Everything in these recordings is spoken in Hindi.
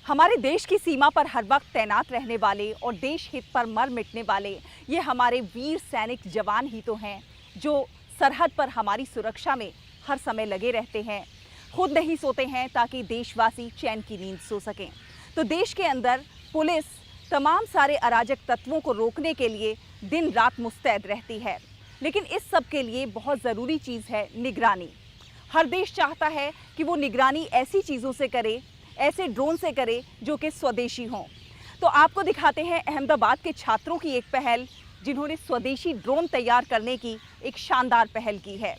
हमारे देश की सीमा पर हर वक्त तैनात रहने वाले और देश हित पर मर मिटने वाले ये हमारे वीर सैनिक जवान ही तो हैं जो सरहद पर हमारी सुरक्षा में हर समय लगे रहते हैं। खुद नहीं सोते हैं ताकि देशवासी चैन की नींद सो सकें। तो देश के अंदर पुलिस तमाम सारे अराजक तत्वों को रोकने के लिए दिन रात मुस्तैद रहती है, लेकिन इस सब के लिए बहुत ज़रूरी चीज़ है निगरानी। हर देश चाहता है कि वो निगरानी ऐसी चीज़ों से करे, ऐसे ड्रोन से करे जो कि स्वदेशी हों। तो आपको दिखाते हैं अहमदाबाद के छात्रों की एक पहल, जिन्होंने स्वदेशी ड्रोन तैयार करने की एक शानदार पहल की है।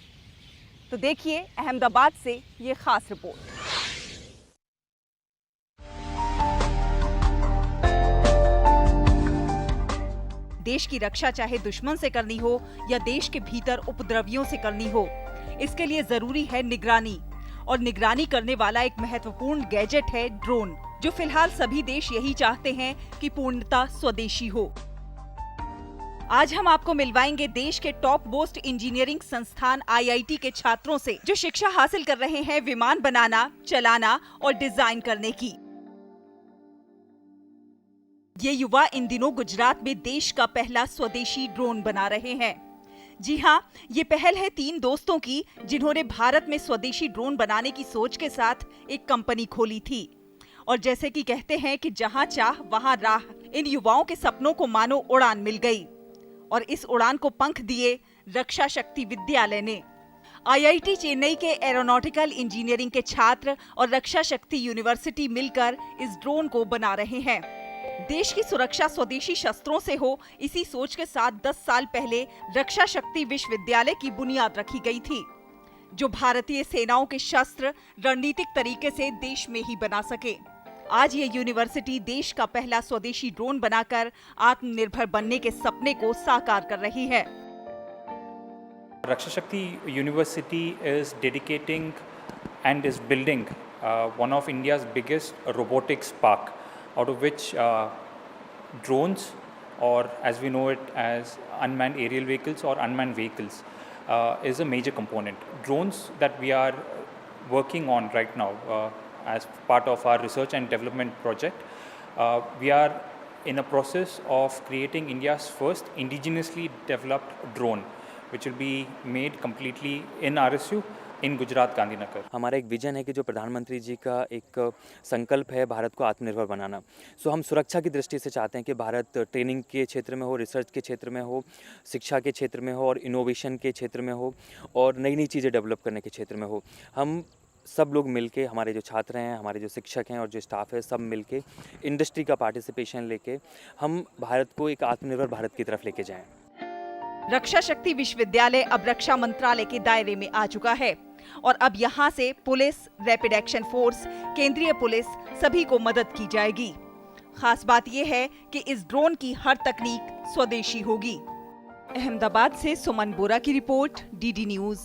तो देखिए अहमदाबाद से ये खास रिपोर्ट। देश की रक्षा चाहे दुश्मन से करनी हो या देश के भीतर उपद्रवियों से करनी हो, इसके लिए जरूरी है निगरानी। और निगरानी करने वाला एक महत्वपूर्ण गैजेट है ड्रोन, जो फिलहाल सभी देश यही चाहते हैं कि पूर्णतः स्वदेशी हो। आज हम आपको मिलवाएंगे देश के टॉप मोस्ट इंजीनियरिंग संस्थान IIT के छात्रों से, जो शिक्षा हासिल कर रहे हैं विमान बनाना, चलाना और डिजाइन करने की। ये युवा इन दिनों गुजरात में देश का पहला स्वदेशी ड्रोन बना रहे हैं। जी हाँ, ये पहल है 3 दोस्तों की, जिन्होंने भारत में स्वदेशी ड्रोन बनाने की सोच के साथ एक कंपनी खोली थी। और जैसे कि कहते हैं कि जहाँ चाह वहाँ राह, इन युवाओं के सपनों को मानो उड़ान मिल गई और इस उड़ान को पंख दिए रक्षा शक्ति विद्यालय ने। IIT चेन्नई के एरोनॉटिकल इंजीनियरिंग के छात्र और रक्षा शक्ति यूनिवर्सिटी मिलकर इस ड्रोन को बना रहे हैं। देश की सुरक्षा स्वदेशी शस्त्रों से हो, इसी सोच के साथ 10 साल पहले रक्षा शक्ति विश्वविद्यालय की बुनियाद रखी गई थी, जो भारतीय सेनाओं के शस्त्र रणनीतिक तरीके से देश में ही बना सके। आज ये यूनिवर्सिटी देश का पहला स्वदेशी ड्रोन बनाकर आत्मनिर्भर बनने के सपने को साकार कर रही है। Raksha Shakti University is dedicating and is building one of India's biggest robotics park, out of which drones, or as we know it as unmanned aerial vehicles or unmanned vehicles, is a major component. Drones that we are working on right now as part of our research and development project, we are in a process of creating India's first indigenously developed drone, which will be made completely in RSU in Gujarat Gandhinagar. हमारा एक विजन है कि जो प्रधानमंत्री जी का एक संकल्प है भारत को आत्मनिर्भर बनाना। सो हम सुरक्षा की दृष्टि से चाहते हैं कि भारत ट्रेनिंग के क्षेत्र में हो, रिसर्च के क्षेत्र में हो, शिक्षा के क्षेत्र में हो और इनोवेशन के क्षेत्र में हो और नई नई चीज़ें डेवलप करने के क्षेत्र में हो। हम सब लोग मिलके, हमारे जो छात्र हैं, हमारे जो शिक्षक हैं और जो स्टाफ है, सब मिलके इंडस्ट्री का पार्टिसिपेशन लेके हम भारत को एक आत्मनिर्भर भारत की तरफ लेके जाएं। रक्षा शक्ति विश्वविद्यालय अब रक्षा मंत्रालय के दायरे में आ चुका है और अब यहाँ से पुलिस, रैपिड एक्शन फोर्स, केंद्रीय पुलिस सभी को मदद की जाएगी। खास बात यह है कि इस ड्रोन की हर तकनीक स्वदेशी होगी। अहमदाबाद से सुमन बोरा की रिपोर्ट, DD न्यूज़।